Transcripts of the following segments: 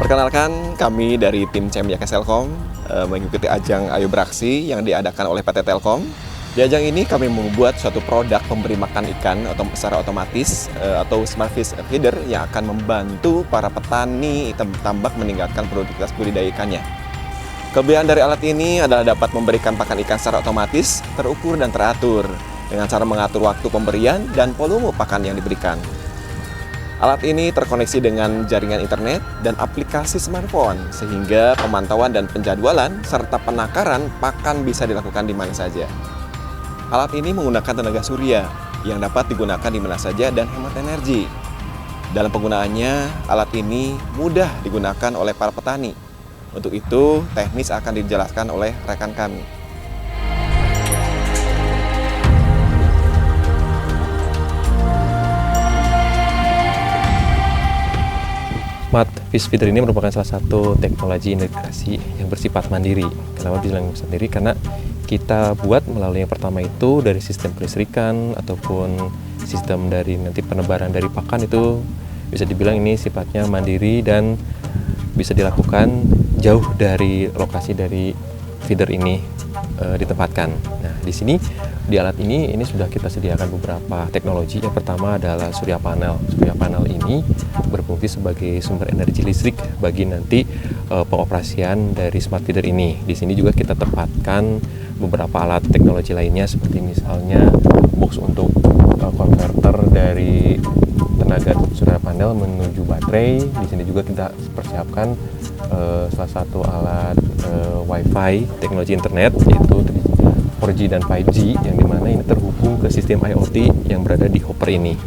Perkenalkan, kami dari tim Cemya Keselkom mengikuti ajang Ayo Beraksi yang diadakan oleh PT Telkom. Di ajang ini kami membuat suatu produk pemberi makan ikan secara otomatis atau smart fish feeder yang akan membantu para petani tambak meningkatkan produktivitas budidaya ikannya. Kelebihan dari alat ini adalah dapat memberikan pakan ikan secara otomatis, terukur dan teratur dengan cara mengatur waktu pemberian dan volume pakan yang diberikan. Alat ini terkoneksi dengan jaringan internet dan aplikasi smartphone sehingga pemantauan dan penjadwalan serta penakaran pakan bisa dilakukan di mana saja. Alat ini menggunakan tenaga surya yang dapat digunakan di mana saja dan hemat energi. Dalam penggunaannya, alat ini mudah digunakan oleh para petani. Untuk itu, teknis akan dijelaskan oleh rekan kami. Smart Fish Feeder ini merupakan salah satu teknologi integrasi yang bersifat mandiri. Kenapa bilang sendiri? Karena kita buat melalui yang pertama itu dari sistem kelistrikan ataupun sistem dari nanti penebaran dari pakan itu bisa dibilang ini sifatnya mandiri dan bisa dilakukan jauh dari lokasi dari feeder ini ditempatkan. Nah, di sini di alat ini sudah kita sediakan beberapa teknologi. Yang pertama adalah surya panel. Surya panel ini berfungsi sebagai sumber energi listrik bagi nanti pengoperasian dari smart feeder ini. Di sini juga kita tempatkan beberapa alat teknologi lainnya seperti misalnya box untuk konverter dari tenaga surya panel menuju baterai. Di sini juga kita persiapkan salah satu alat Wi-Fi teknologi internet yaitu 4G dan 5G yang dimana ini terhubung ke sistem IoT yang berada di hopper ini.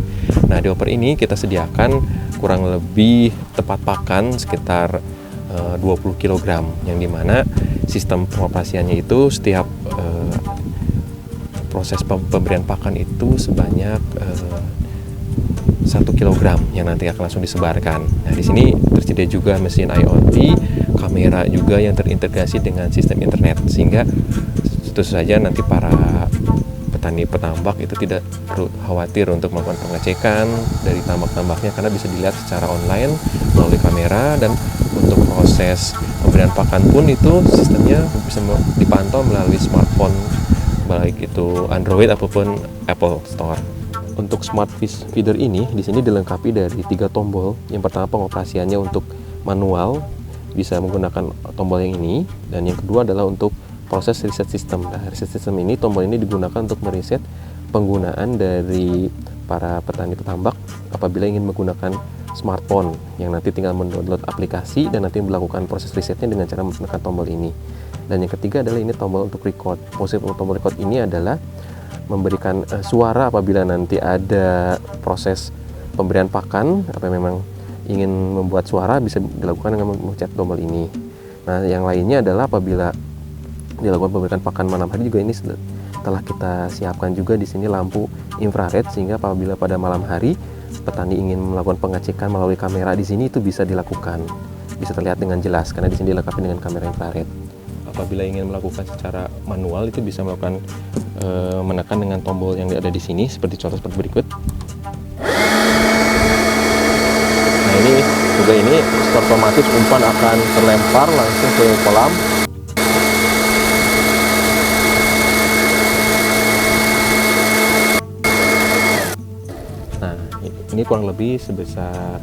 Nah, di hopper ini kita sediakan kurang lebih tempat pakan sekitar 20 kg yang dimana sistem pengoperasiannya itu setiap proses pemberian pakan itu sebanyak 1 kg yang nanti akan langsung disebarkan. Nah, di sini tersedia juga mesin IoT, kamera juga yang terintegrasi dengan sistem internet sehingga tentu saja nanti para petani petambak itu tidak perlu khawatir untuk melakukan pengecekan dari tambak-tambaknya karena bisa dilihat secara online melalui kamera, dan untuk proses pemberian pakan pun itu sistemnya bisa dipantau melalui smartphone baik itu Android ataupun Apple Store. Untuk Smart Fish Feeder ini di sini dilengkapi dari 3 tombol. Yang pertama pengoperasiannya untuk manual bisa menggunakan tombol yang ini, dan yang kedua adalah untuk proses reset system. Nah, reset system ini tombol ini digunakan untuk mereset penggunaan dari para petani petambak apabila ingin menggunakan smartphone yang nanti tinggal mendownload aplikasi dan nanti melakukan proses resetnya dengan cara menekan tombol ini. Dan yang ketiga adalah ini tombol untuk record. Fungsi tombol record ini adalah memberikan suara apabila nanti ada proses pemberian pakan apa memang ingin membuat suara bisa dilakukan dengan memencet tombol ini. Nah, yang lainnya adalah apabila dilakukan pemberian pakan malam hari juga ini telah kita siapkan juga di sini lampu infrared sehingga apabila pada malam hari petani ingin melakukan pengecekan melalui kamera di sini itu bisa dilakukan, bisa terlihat dengan jelas karena di sini dilengkapi dengan kamera infrared. Apabila ingin melakukan secara manual itu bisa melakukan menekan dengan tombol yang ada di sini seperti contoh seperti berikut. Nah, ini juga ini otomatis umpan akan terlempar langsung ke kolam. Nah, ini kurang lebih sebesar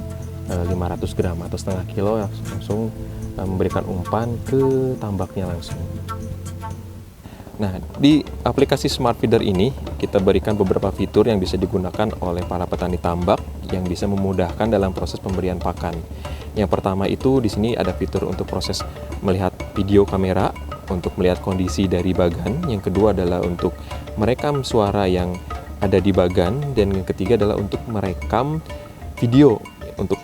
500 gram atau setengah kilo langsung memberikan umpan ke tambaknya langsung. Nah, di aplikasi Smart Feeder ini kita berikan beberapa fitur yang bisa digunakan oleh para petani tambak yang bisa memudahkan dalam proses pemberian pakan. Yang pertama itu di sini ada fitur untuk proses melihat video kamera untuk melihat kondisi dari bagan. Yang kedua adalah untuk merekam suara yang ada di bagan, dan yang ketiga adalah untuk merekam video untuk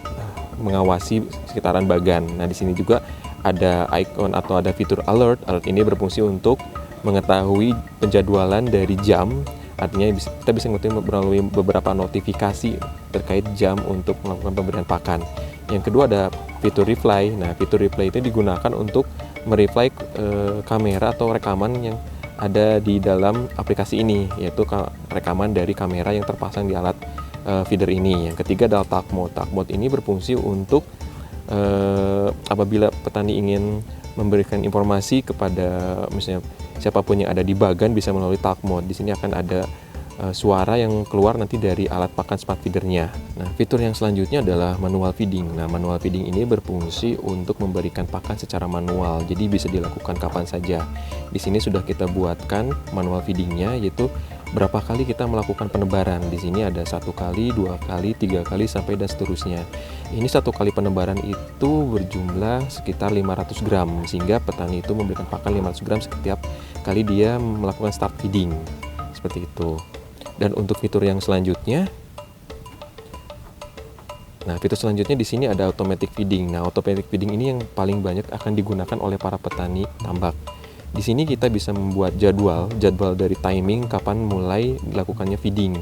mengawasi sekitaran bagan. Nah, di sini juga ada icon atau ada fitur alert. Alert ini berfungsi untuk mengetahui penjadwalan dari jam. Artinya kita bisa mengetahui melalui beberapa notifikasi terkait jam untuk melakukan pemberian pakan. Yang kedua ada fitur replay. Nah, fitur replay itu digunakan untuk mereplay kamera atau rekaman yang ada di dalam aplikasi ini, yaitu rekaman dari kamera yang terpasang di alat feeder ini. Yang ketiga adalah talk mode. Talk mode ini berfungsi untuk apabila petani ingin memberikan informasi kepada misalnya siapapun yang ada di bagan bisa melalui talk mode. Di sini akan ada suara yang keluar nanti dari alat pakan smart feedernya. Nah, fitur yang selanjutnya adalah manual feeding. Nah, manual feeding ini berfungsi untuk memberikan pakan secara manual, jadi bisa dilakukan kapan saja. Di sini sudah kita buatkan manual feedingnya, yaitu berapa kali kita melakukan penebaran. Di sini ada 1 kali, 2 kali, 3 kali, sampai dan seterusnya. Ini 1 kali penebaran itu berjumlah sekitar 500 gram, sehingga petani itu memberikan pakan 500 gram setiap kali dia melakukan start feeding. Seperti itu. Dan untuk fitur yang selanjutnya, fitur selanjutnya di sini ada automatic feeding. Nah, automatic feeding ini yang paling banyak akan digunakan oleh para petani tambak. Di sini kita bisa membuat jadwal dari timing kapan mulai dilakukannya feeding.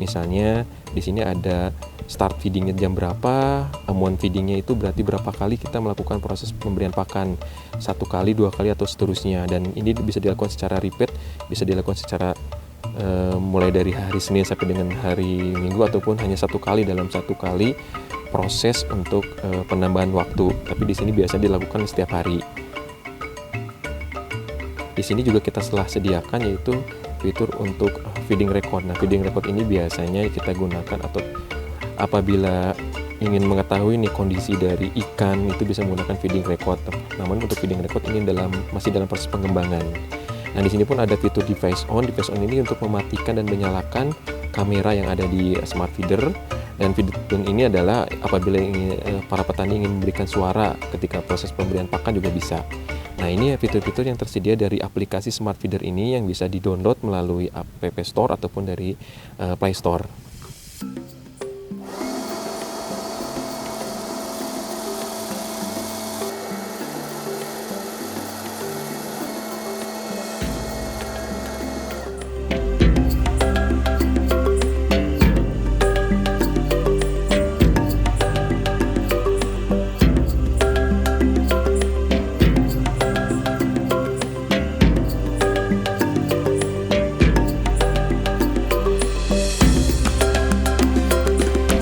Misalnya di sini ada start feedingnya jam berapa, amount feedingnya itu berarti berapa kali kita melakukan proses pemberian pakan, 1 kali, 2 kali, atau seterusnya. Dan ini bisa dilakukan secara repeat, bisa dilakukan secara mulai dari hari Senin sampai dengan hari Minggu, ataupun hanya 1 kali dalam 1 kali proses untuk penambahan waktu. Tapi di sini biasanya dilakukan setiap hari. Di sini juga kita telah sediakan yaitu fitur untuk feeding record. Nah, feeding record ini biasanya kita gunakan atau apabila ingin mengetahui nih kondisi dari ikan, itu bisa menggunakan feeding record. Namun untuk feeding record ini masih dalam proses pengembangan. Nah, di sini pun ada fitur device on. Device on ini untuk mematikan dan menyalakan kamera yang ada di smart feeder. Dan fitur ini adalah apabila para petani ingin memberikan suara ketika proses pemberian pakan juga bisa. Nah, ini fitur-fitur yang tersedia dari aplikasi smart feeder ini yang bisa di-download melalui App Store ataupun dari Play Store.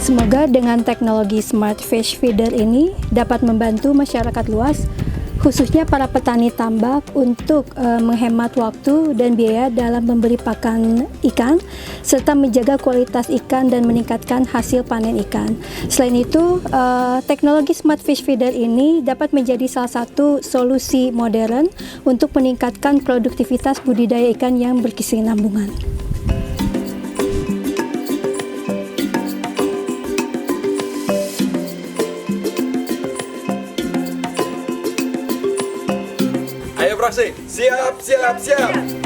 Semoga dengan teknologi Smart Fish Feeder ini dapat membantu masyarakat luas, khususnya para petani tambak untuk menghemat waktu dan biaya dalam memberi pakan ikan, serta menjaga kualitas ikan dan meningkatkan hasil panen ikan. Selain itu, teknologi Smart Fish Feeder ini dapat menjadi salah satu solusi modern untuk meningkatkan produktivitas budidaya ikan yang berkesinambungan. Ayo Praksi, siap, siap, siap.